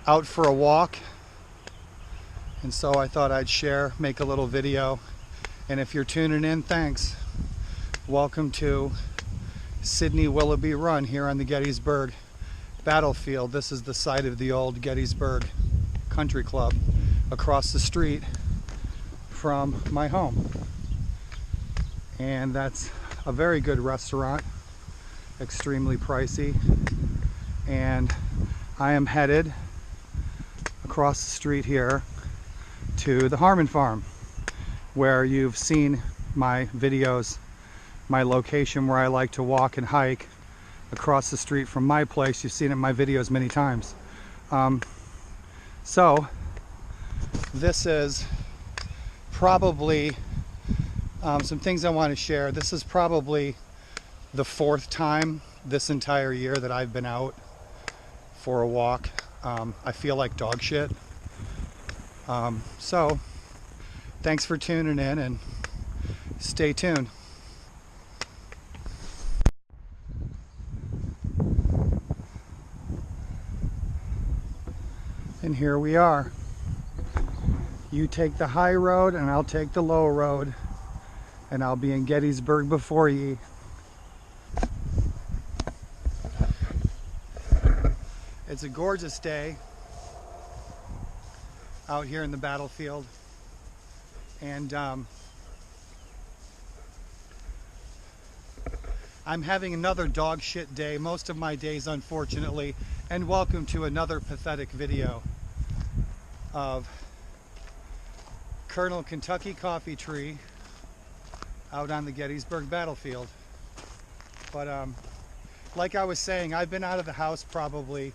out for a walk, and so I thought I'd share, make a little video. And if you're tuning in, thanks. Welcome to Sydney Willoughby Run here on the Gettysburg Battlefield. This is the site of the old Gettysburg Country Club across the street from my home. And that's a very good restaurant, extremely pricey. And I am headed across the street here to the Harmon Farm, where you've seen my videos, my location where I like to walk and hike across the street from my place. You've seen it in my videos many times. So this is probably some things I want to share. This is probably the fourth time this entire year that I've been out for a walk. I feel like dog shit. So thanks for tuning in and stay tuned. And here we are. You take the high road and I'll take the low road, and I'll be in Gettysburg before ye. It's a gorgeous day out here in the battlefield, and I'm having another dog shit day, most of my days unfortunately, and welcome to another pathetic video of Colonel Kentucky Coffee Tree out on the Gettysburg Battlefield. But like I was saying, I've been out of the house probably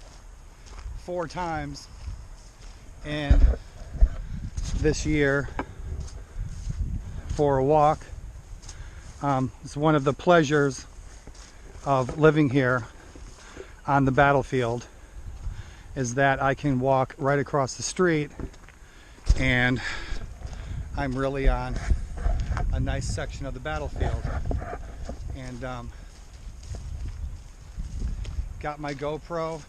4 times and this year for a walk. It's one of the pleasures of living here on the battlefield is that I can walk right across the street and I'm really on a nice section of the battlefield. And got my GoPro.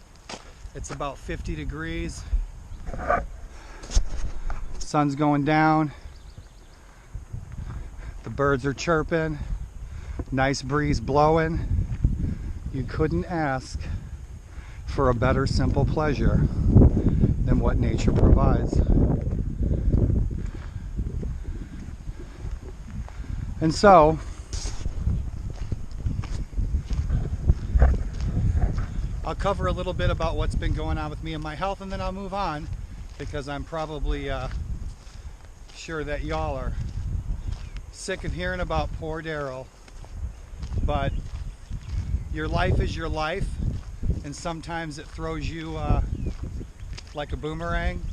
It's about 50 degrees. Sun's going down. The birds are chirping. Nice breeze blowing. You couldn't ask for a better simple pleasure than what nature provides. And so I'll cover a little bit about what's been going on with me and my health, and then I'll move on, because I'm probably sure that y'all are sick of hearing about poor Daryl. But your life is your life, and sometimes it throws you like a boomerang,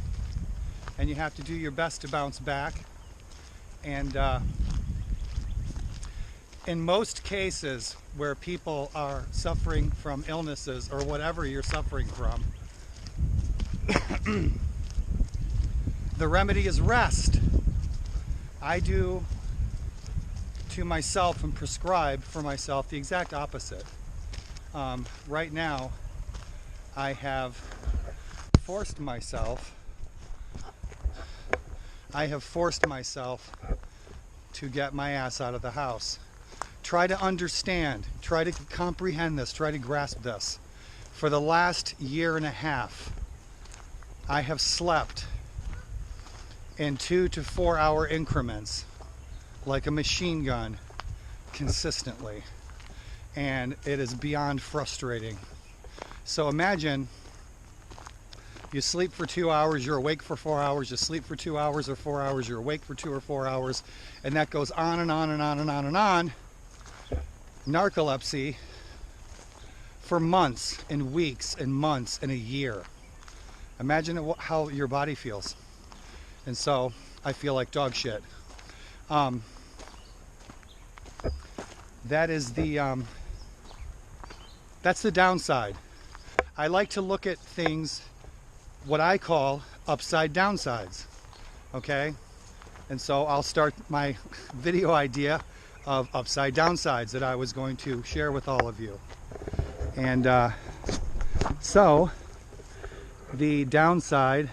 and you have to do your best to bounce back. And in most cases where people are suffering from illnesses or whatever you're suffering from, the remedy is rest. I do to myself and prescribe for myself the exact opposite. Right now, I have forced myself to get my ass out of the house. Try to understand, try to comprehend this, try to grasp this. For the last year and a half, I have slept in 2 to 4 hour increments like a machine gun consistently. And it is beyond frustrating. So imagine you sleep for 2 hours, you're awake for 4 hours, you sleep for 2 hours or 4 hours, you're awake for 2 or 4 hours, and that goes on and on and on and on and on. Narcolepsy for months and weeks and months and a year. Imagine how your body feels. And so I feel like dog shit. That's the downside. I like to look at things what I call upside downsides. Okay? And so I'll start my video idea of upside downsides that I was going to share with all of you. And so The downside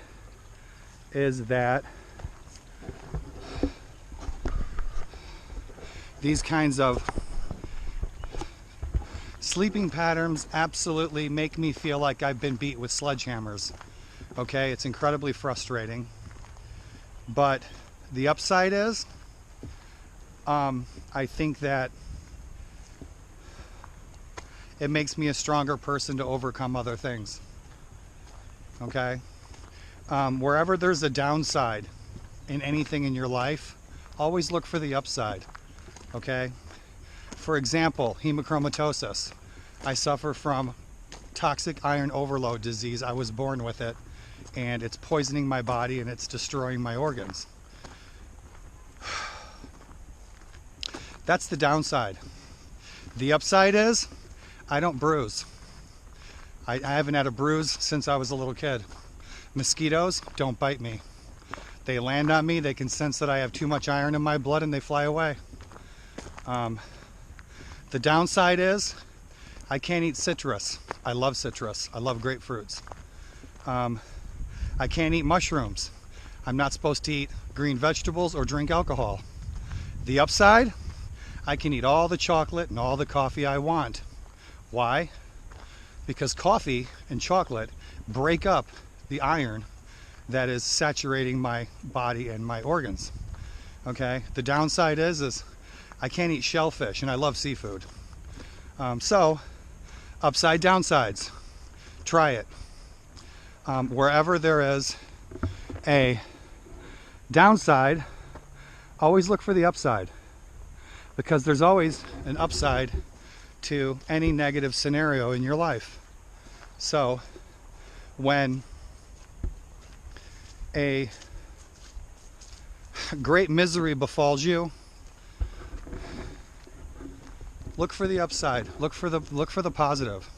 is that these kinds of sleeping patterns absolutely make me feel like I've been beat with sledgehammers. Okay, it's incredibly frustrating. But the upside is, I think that it makes me a stronger person to overcome other things. Okay? Wherever there's a downside in anything in your life, always look for the upside. Okay? For example, hemochromatosis. I suffer from toxic iron overload disease. I was born with it, and it's poisoning my body and it's destroying my organs. That's the downside. The upside is I don't bruise. I haven't had a bruise since I was a little kid. Mosquitoes don't bite me. They land on me, they can sense that I have too much iron in my blood, and they fly away. The downside is I can't eat citrus. I love citrus. I love grapefruits. I can't eat mushrooms. I'm not supposed to eat green vegetables or drink alcohol. The upside, I can eat all the chocolate and all the coffee I want. Why? Because coffee and chocolate break up the iron that is saturating my body and my organs. Okay? The downside is I can't eat shellfish, and I love seafood. So, upside, downsides. Try it. Wherever there is a downside, always look for the upside, because there's always an upside to any negative scenario in your life. So when a great misery befalls you, look for the upside. Look for the positive.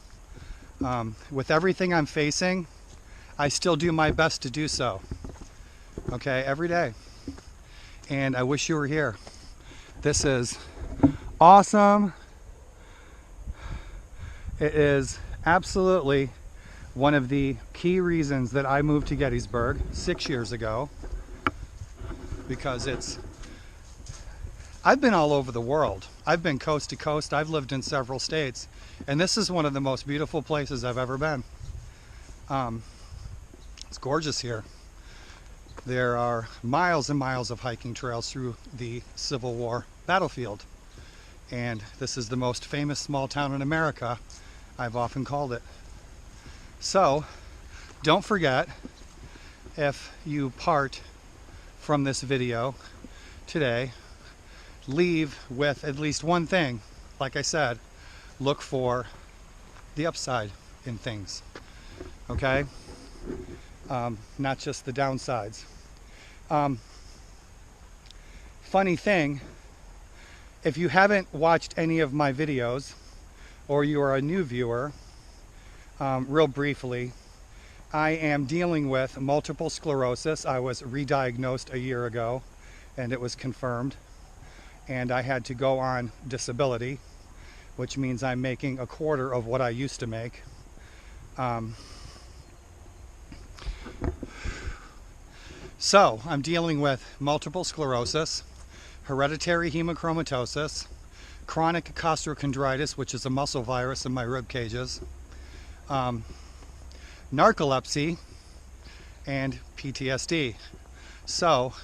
With everything I'm facing, I still do my best to do so. Okay, every day. And I wish you were here. This is awesome. It is absolutely one of the key reasons that I moved to Gettysburg 6 years ago, because I've been all over the world. I've been coast to coast. I've lived in several states, and this is one of the most beautiful places I've ever been. It's gorgeous here. There are miles and miles of hiking trails through the Civil War battlefield, and this is the most famous small town in America, I've often called it. So, don't forget, if you part from this video today, leave with at least one thing. Like I said, look for the upside in things. Okay? Not just the downsides. Funny thing, if you haven't watched any of my videos, or you are a new viewer, real briefly, I am dealing with multiple sclerosis. I was re-diagnosed a year ago, and it was confirmed. And I had to go on disability, which means I'm making a quarter of what I used to make. So I'm dealing with multiple sclerosis, hereditary hemochromatosis, chronic costochondritis, which is a muscle virus in my rib cages, narcolepsy, and PTSD. So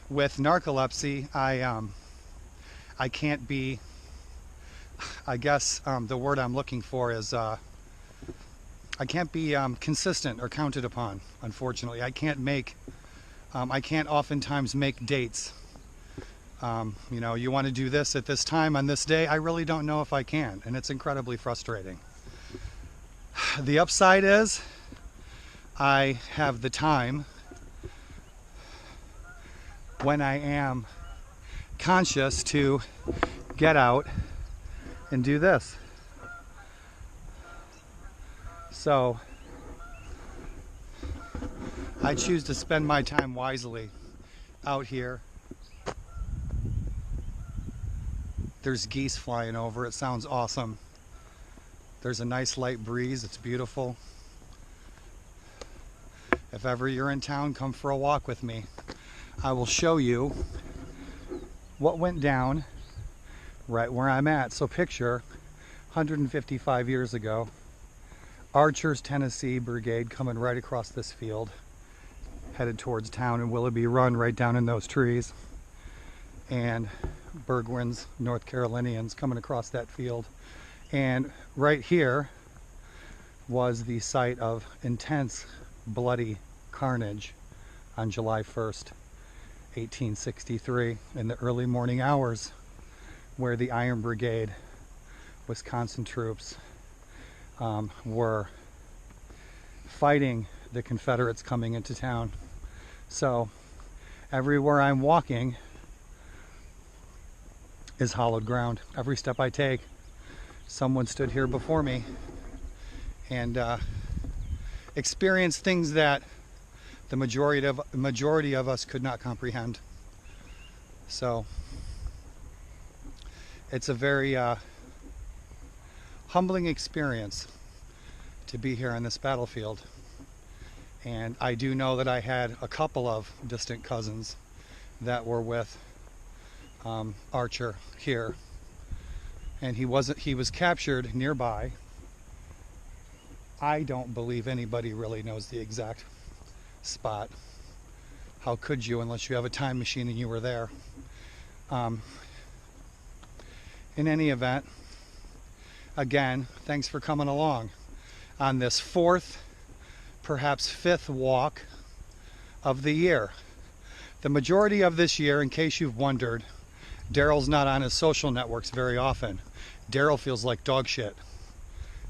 with narcolepsy, I can't be, I guess the word I'm looking for is, I can't be consistent or counted upon, unfortunately. I can't oftentimes make dates. You know, you want to do this at this time on this day, I really don't know if I can, and it's incredibly frustrating. The upside is I have the time when I am conscious to get out and do this. So I choose to spend my time wisely out here. There's geese flying over. It sounds awesome. There's a nice light breeze. It's beautiful. If ever you're in town, come for a walk with me. I will show you what went down right where I'm at. So picture 155 years ago, Archer's Tennessee Brigade coming right across this field, headed towards town, and Willoughby Run right down in those trees, and Burgwin's North Carolinians coming across that field. And right here was the site of intense bloody carnage on July 1st, 1863, in the early morning hours, where the Iron Brigade, Wisconsin troops, were fighting the Confederates coming into town. So everywhere I'm walking is hollowed ground. Every step I take, someone stood here before me and experienced things that the majority of us could not comprehend. So it's a very humbling experience to be here on this battlefield. And I do know that I had a couple of distant cousins that were with Archer here, and he was captured nearby. I don't believe anybody really knows the exact spot. How could you, unless you have a time machine and you were there? In any event, again, thanks for coming along on this fourth, perhaps fifth walk of the year. The majority of this year, in case you've wondered, Daryl's not on his social networks very often. Daryl feels like dog shit,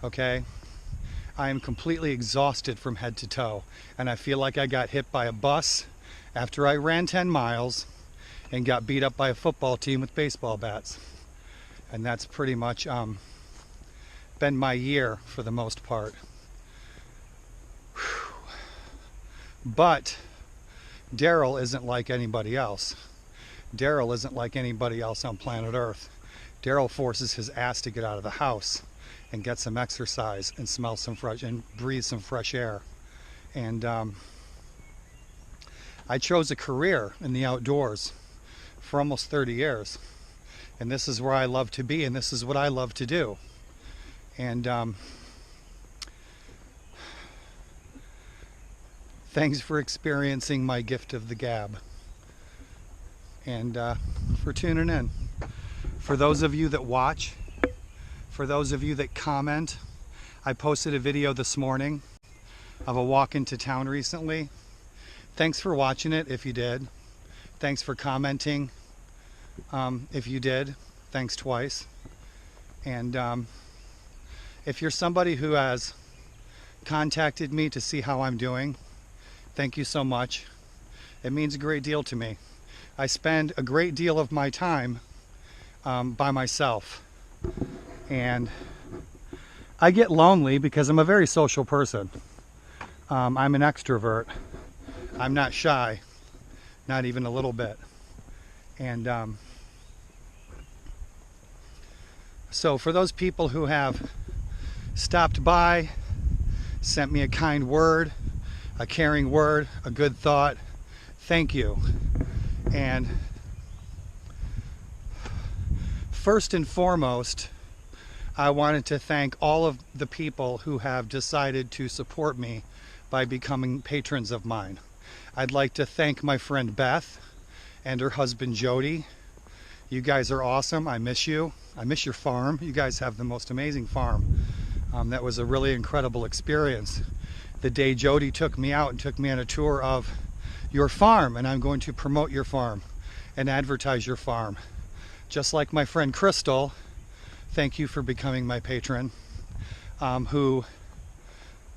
okay? I am completely exhausted from head to toe, and I feel like I got hit by a bus after I ran 10 miles and got beat up by a football team with baseball bats. And that's pretty much been my year for the most part. Whew. But Daryl isn't like anybody else. Daryl isn't like anybody else on planet Earth. Daryl forces his ass to get out of the house and get some exercise and smell some fresh and breathe some fresh air. And I chose a career in the outdoors for almost 30 years. And this is where I love to be, and this is what I love to do. And thanks for experiencing my gift of the gab. And for tuning in. For those of you that watch, for those of you that comment, I posted a video this morning of a walk into town recently. Thanks for watching it if you did. Thanks for commenting if you did. Thanks twice. And if you're somebody who has contacted me to see how I'm doing, thank you so much. It means a great deal to me. I spend a great deal of my time by myself, and I get lonely because I'm a very social person. I'm an extrovert. I'm not shy, not even a little bit. And so for those people who have stopped by, sent me a kind word, a caring word, a good thought, thank you. And first and foremost, I wanted to thank all of the people who have decided to support me by becoming patrons of mine. I'd like to thank my friend Beth and her husband Jody. You guys are awesome. I miss you. I miss your farm. You guys have the most amazing farm. That was a really incredible experience. The day Jody took me out and took me on a tour of your farm, and I'm going to promote your farm and advertise your farm. Just like my friend Crystal, thank you for becoming my patron, who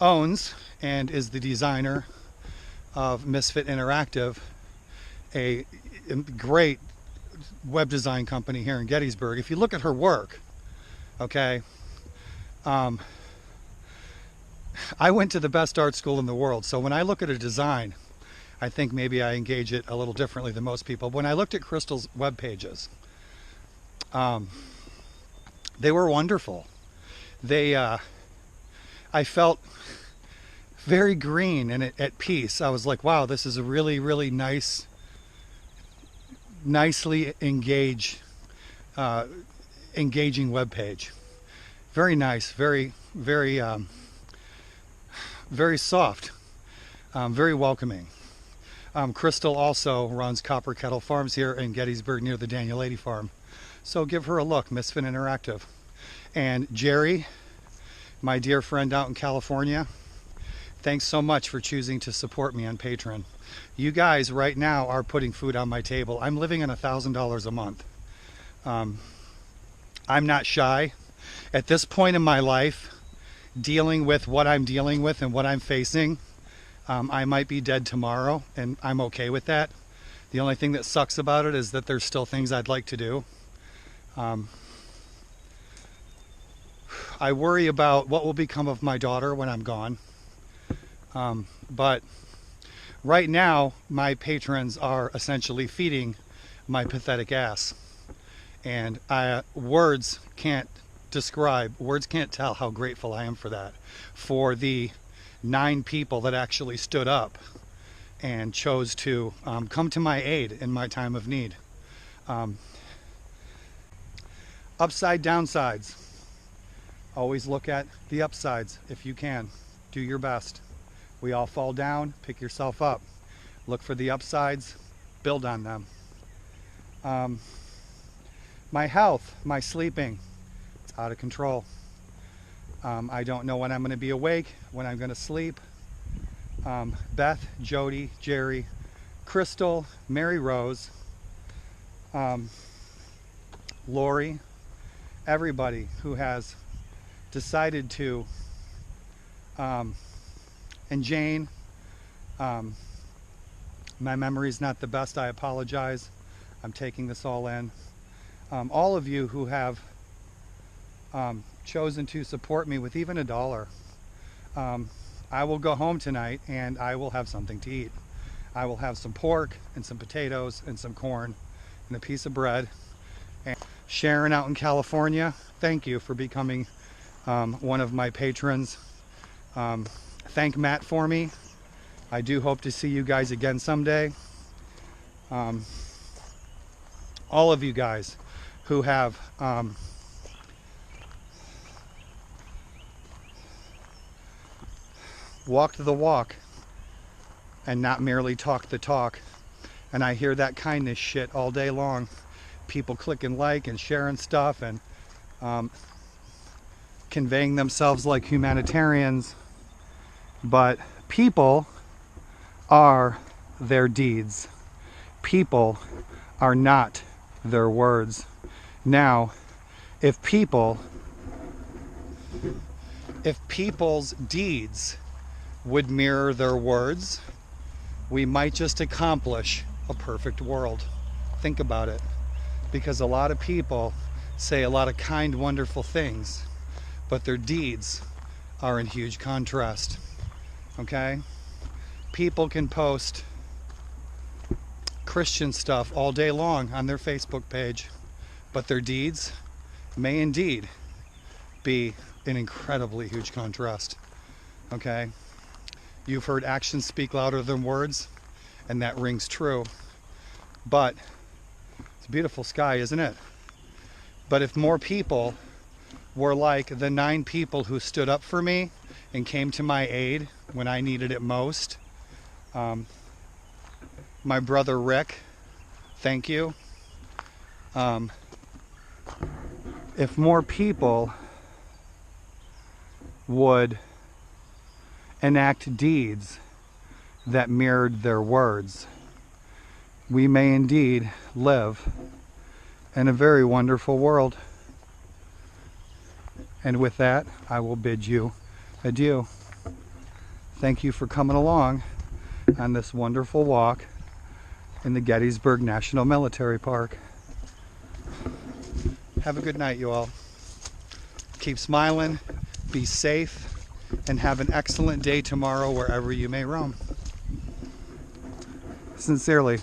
owns and is the designer of Misfit Interactive, a great web design company here in Gettysburg. If you look at her work, okay, I went to the best art school in the world, so when I look at a design, I think maybe I engage it a little differently than most people. When I looked at Crystal's web pages, they were wonderful. I felt very green and at peace. I was like, wow, this is a really, really nice, nicely engaging web page. Very nice, very, very, very soft, very welcoming. Crystal also runs Copper Kettle Farms here in Gettysburg near the Daniel Lady Farm. So give her a look, Misfit Interactive. And Jerry, my dear friend out in California, thanks so much for choosing to support me on Patreon. You guys right now are putting food on my table. I'm living on $1,000 a month. I'm not shy. At this point in my life, dealing with what I'm dealing with and what I'm facing, I might be dead tomorrow, and I'm okay with that. The only thing that sucks about it is that there's still things I'd like to do. I worry about what will become of my daughter when I'm gone. But right now, my patrons are essentially feeding my pathetic ass. And words can't describe, words can't tell how grateful I am for that. For the 9 people that actually stood up and chose to come to my aid in my time of need. Upside downsides. Always look at the upsides if you can. Do your best. We all fall down, pick yourself up. Look for the upsides, build on them. My health, my sleeping, it's out of control. I don't know when I'm going to be awake, when I'm going to sleep. Beth, Jody, Jerry, Crystal, Mary Rose, Lori, everybody who has decided to, and Jane, my memory's not the best, I apologize. I'm taking this all in. All of you who have chosen to support me with even $1. I will go home tonight and I will have something to eat. I will have some pork and some potatoes and some corn and a piece of bread. And Sharon out in California, thank you for becoming one of my patrons. Thank Matt for me. I do hope to see you guys again someday. All of you guys who have walked the walk and not merely talked the talk. And I hear that kindness shit all day long. People clicking like and sharing stuff and conveying themselves like humanitarians. But people are their deeds. People are not their words. Now, if people's deeds would mirror their words, we might just accomplish a perfect world. Think about it. Because a lot of people say a lot of kind, wonderful things, but their deeds are in huge contrast. Okay? People can post Christian stuff all day long on their Facebook page, but their deeds may indeed be in incredibly huge contrast. Okay? You've heard actions speak louder than words, and that rings true. But it's a beautiful sky, isn't it? But if more people were like the 9 people who stood up for me and came to my aid when I needed it most, my brother Rick, thank you. If more people would enact deeds that mirrored their words, we may indeed live in a very wonderful world. And with that, I will bid you adieu. Thank you for coming along on this wonderful walk in the Gettysburg National Military Park. Have a good night, you all. Keep smiling, be safe, and have an excellent day tomorrow wherever you may roam. Sincerely.